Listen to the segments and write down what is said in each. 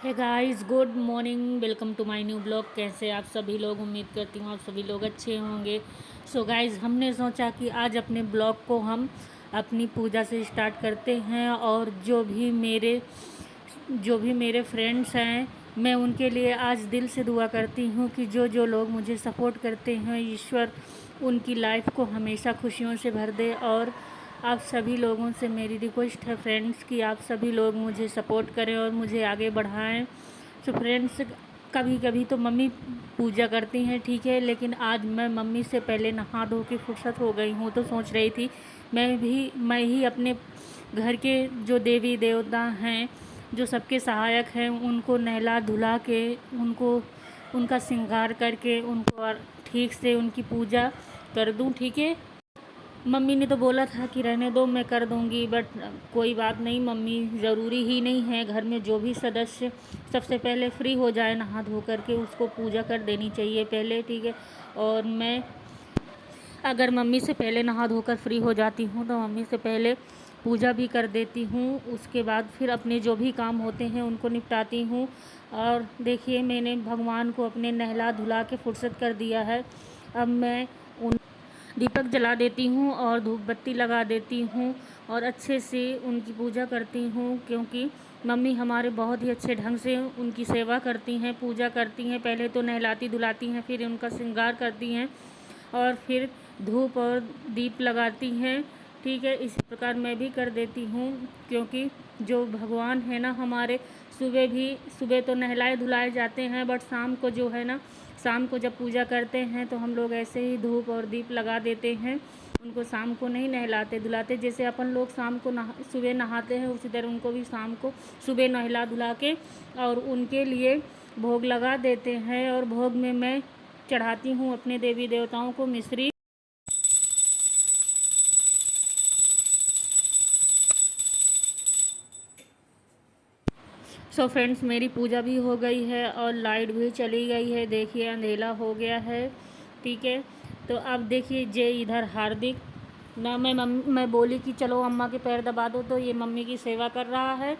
Hey guys, good morning. Welcome to my new blog. कैसे आप सभी लोग? उम्मीद करती हूँ आप सभी लोग अच्छे होंगे। सो गाइस, हमने सोचा कि आज अपने ब्लॉग को हम अपनी पूजा से स्टार्ट करते हैं। और जो भी मेरे फ्रेंड्स हैं, मैं उनके लिए आज दिल से दुआ करती हूँ कि जो जो लोग मुझे सपोर्ट करते हैं, ईश्वर उनकी लाइफ को हमेशा खुशियों से भर दे। और आप सभी लोगों से मेरी रिक्वेस्ट है फ्रेंड्स कि आप सभी लोग मुझे सपोर्ट करें और मुझे आगे बढ़ाएं। तो फ्रेंड्स, कभी कभी तो मम्मी पूजा करती हैं, ठीक है, लेकिन आज मैं मम्मी से पहले नहा धो के फुर्सत हो गई हूँ। तो सोच रही थी मैं ही अपने घर के जो देवी देवता हैं, जो सबके सहायक हैं, उनको नहला धुला के उनको उनका श्रृंगार करके उनको ठीक से उनकी पूजा कर दूं, ठीक है। मम्मी ने तो बोला था कि रहने दो, मैं कर दूंगी, बट कोई बात नहीं, मम्मी ज़रूरी ही नहीं है। घर में जो भी सदस्य सबसे पहले फ्री हो जाए नहा धो करके उसको पूजा कर देनी चाहिए पहले, ठीक है। और मैं अगर मम्मी से पहले नहा धोकर फ्री हो जाती हूँ तो मम्मी से पहले पूजा भी कर देती हूँ। उसके बाद फिर अपने जो भी काम होते हैं उनको निपटाती हूँ। और देखिए, मैंने भगवान को अपने नहला धुला के फुर्सत कर दिया है। अब मैं दीपक जला देती हूँ और धूप बत्ती लगा देती हूँ और अच्छे से उनकी पूजा करती हूँ, क्योंकि मम्मी हमारे बहुत ही अच्छे ढंग से उनकी सेवा करती हैं, पूजा करती हैं। पहले तो नहलाती धुलाती हैं, फिर उनका श्रृंगार करती हैं और फिर धूप और दीप लगाती हैं, ठीक है। इसी प्रकार मैं भी कर देती हूँ, क्योंकि जो भगवान है ना हमारे, सुबह तो नहलाए धुलाए जाते हैं, बट शाम को जब पूजा करते हैं तो हम लोग ऐसे ही धूप और दीप लगा देते हैं। उनको शाम को नहीं नहलाते धुलाते। जैसे अपन लोग शाम को सुबह नहाते हैं, उसी तरह उनको भी शाम को सुबह नहला धुला के और उनके लिए भोग लगा देते हैं। और भोग में मैं चढ़ाती हूँ अपने देवी देवताओं को मिश्री। सो फ्रेंड्स, मेरी पूजा भी हो गई है और लाइट भी चली गई है। देखिए, अंधेरा हो गया है, ठीक है। तो अब देखिए, जे इधर हार्दिक ना, मैं बोली कि चलो अम्मा के पैर दबा दो, तो ये मम्मी की सेवा कर रहा है,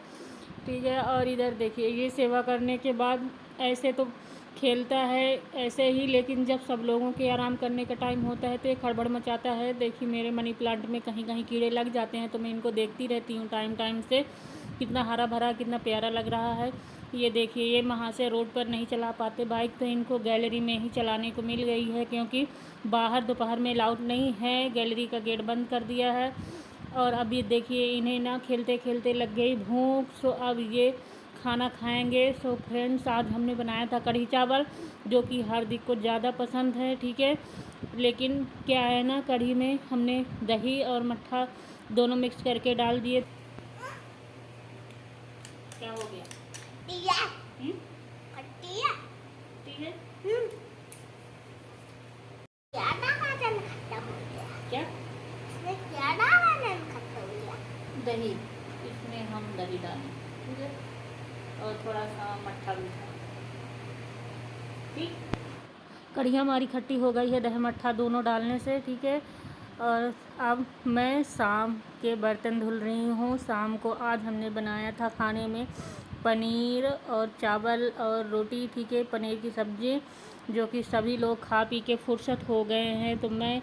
ठीक है। और इधर देखिए, ये सेवा करने के बाद ऐसे तो खेलता है ऐसे ही, लेकिन जब सब लोगों के आराम करने का टाइम होता है तो ये खड़बड़ मचाता है। देखिए, मेरे मनी प्लांट में कहीं कहीं कीड़े लग जाते हैं, तो मैं इनको देखती रहती हूँ टाइम टाइम से। कितना हरा भरा, कितना प्यारा लग रहा है। ये देखिए, ये वहाँ से रोड पर नहीं चला पाते बाइक, तो इनको गैलरी में ही चलाने को मिल गई है, क्योंकि बाहर दोपहर में अलाउड नहीं है, गैलरी का गेट बंद कर दिया है। और अब ये देखिए, इन्हें ना खेलते खेलते लग गई भूख। सो अब ये खाना खाएंगे। सो फ्रेंड्स, आज हमने बनाया था कढ़ी चावल, जो कि हार्दिक को ज़्यादा पसंद है, ठीक है। लेकिन क्या है ना, कढ़ी में हमने दही और मट्ठा दोनों मिक्स करके डाल दिए। क्या हो गया? टिया हम्म? टिया ठीक है। क्या डाला खत्म हो गया? क्या? इसमें क्या डाला खत्म हो गया? दही। इसमें हम दही डालें, ठीक है, और थोड़ा सा मट्ठा भी था, ठीक। कढ़ी हमारी खट्टी हो गई है दही मट्ठा दोनों डालने से, ठीक है। और अब मैं शाम के बर्तन धुल रही हूँ। शाम को आज हमने बनाया था खाने में पनीर और चावल और रोटी, ठीक है, पनीर की सब्ज़ी, जो कि सभी लोग खा पी के फुर्सत हो गए हैं। तो मैं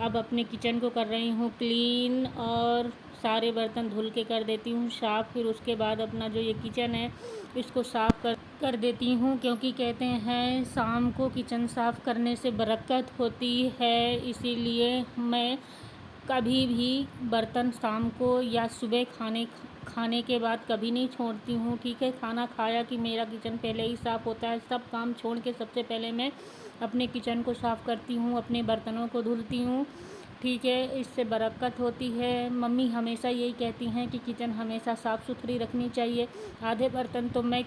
अब अपने किचन को कर रही हूँ क्लीन और सारे बर्तन धुल के कर देती हूँ साफ़। फिर उसके बाद अपना जो ये किचन है इसको साफ़ कर देती हूँ, क्योंकि कहते हैं शाम को किचन साफ़ करने से बरकत होती है। इसीलिए मैं कभी भी बर्तन शाम को या सुबह खाने के बाद कभी नहीं छोड़ती हूँ, ठीक है। खाना खाया कि मेरा किचन पहले ही साफ़ होता है। सब काम छोड़ के सबसे पहले मैं अपने किचन को साफ़ करती हूँ, अपने बर्तनों को धुलती हूँ, ठीक है। इससे बरकत होती है। मम्मी हमेशा यही कहती हैं कि किचन हमेशा साफ़ सुथरी रखनी चाहिए। आधे बर्तन तो मैं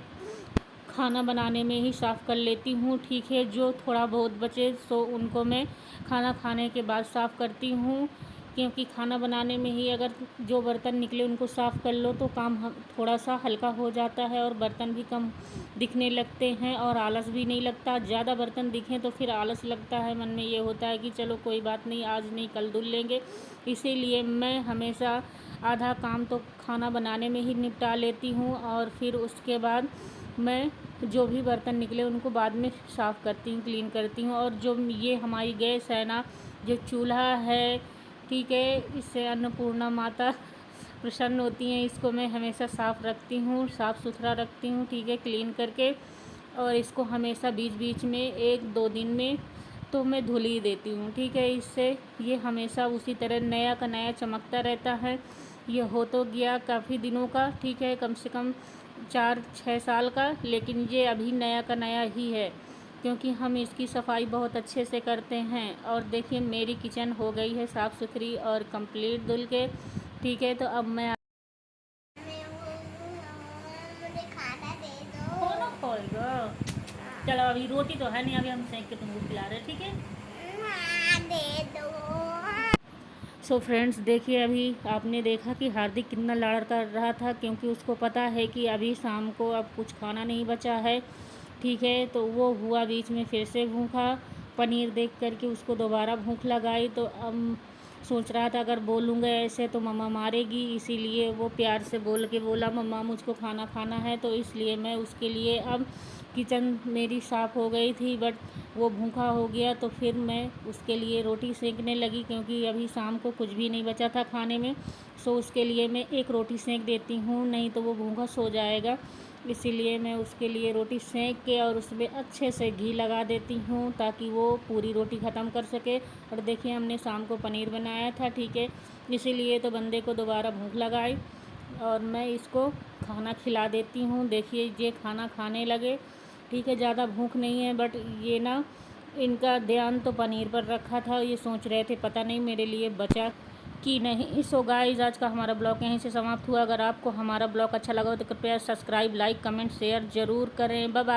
खाना बनाने में ही साफ़ कर लेती हूँ, ठीक है। जो थोड़ा बहुत बचे सो उनको मैं खाना खाने के बाद साफ़ करती हूँ, क्योंकि खाना बनाने में ही अगर जो बर्तन निकले उनको साफ़ कर लो तो काम थोड़ा सा हल्का हो जाता है और बर्तन भी कम दिखने लगते हैं और आलस भी नहीं लगता। ज़्यादा बर्तन दिखें तो फिर आलस लगता है, मन में ये होता है कि चलो कोई बात नहीं, आज नहीं कल धुल लेंगे। इसीलिए मैं हमेशा आधा काम तो खाना बनाने में ही निपटा लेती हूँ और फिर उसके बाद मैं जो भी बर्तन निकले उनको बाद में साफ़ करती हूँ, क्लीन करती हूँ। और जो ये हमारी गैस है ना, जो चूल्हा है, ठीक है, इससे अन्नपूर्णा माता प्रसन्न होती हैं। इसको मैं हमेशा साफ़ रखती हूँ, साफ़ सुथरा रखती हूँ, ठीक है, क्लीन करके। और इसको हमेशा बीच बीच में 1-2 दिन में तो मैं धुल ही देती हूँ, ठीक है। इससे ये हमेशा उसी तरह नया का नया चमकता रहता है। ये हो तो गया काफ़ी दिनों का, ठीक है, कम से कम 4-6 साल का, लेकिन ये अभी नया का नया ही है, क्योंकि हम इसकी सफाई बहुत अच्छे से करते हैं। और देखिए मेरी किचन हो गई है साफ़ सुथरी और कंप्लीट धुल के, ठीक है। तो अब मैं मुझे खाना दे दो। खाना खाएगा? चलो अभी रोटी तो है नहीं, अभी हम सेंक के तुमको खिला रहे हैं, ठीक है। हाँ, दे दो। सो फ्रेंड्स, देखिए अभी आपने देखा कि हार्दिक कितना लाड़ कर रहा था, क्योंकि उसको पता है कि अभी शाम को अब कुछ खाना नहीं बचा है, ठीक है। तो वो हुआ बीच में फिर से भूखा, पनीर देख कर के उसको दोबारा भूख लगाई। तो अब सोच रहा था अगर बोलूँगा ऐसे तो मम्मा मारेगी, इसीलिए वो प्यार से बोल के बोला मम्मा मुझको खाना खाना है। तो इसलिए मैं उसके लिए अब किचन मेरी साफ़ हो गई थी, बट वो भूखा हो गया। तो फिर मैं उसके लिए रोटी सेंकने लगी, क्योंकि अभी शाम को कुछ भी नहीं बचा था खाने में। सो उसके लिए मैं एक रोटी सेंक देती हूँ, नहीं तो वो भूखा सो जाएगा। इसीलिए मैं उसके लिए रोटी सेंक के और उसमें अच्छे से घी लगा देती हूँ, ताकि वो पूरी रोटी ख़त्म कर सके। और देखिए हमने शाम को पनीर बनाया था, ठीक है, इसीलिए तो बंदे को दोबारा भूख लगाई और मैं इसको खाना खिला देती हूँ। देखिए ये खाना खाने लगे, ठीक है, ज़्यादा भूख नहीं है, बट ये ना इनका ध्यान तो पनीर पर रखा था। ये सोच रहे थे पता नहीं मेरे लिए बचा कि नहीं। सो गाइस, आज का हमारा ब्लॉग यहीं से समाप्त हुआ। अगर आपको हमारा ब्लॉग अच्छा लगा हो तो कृपया सब्सक्राइब, लाइक, कमेंट, शेयर ज़रूर करें। Bye bye.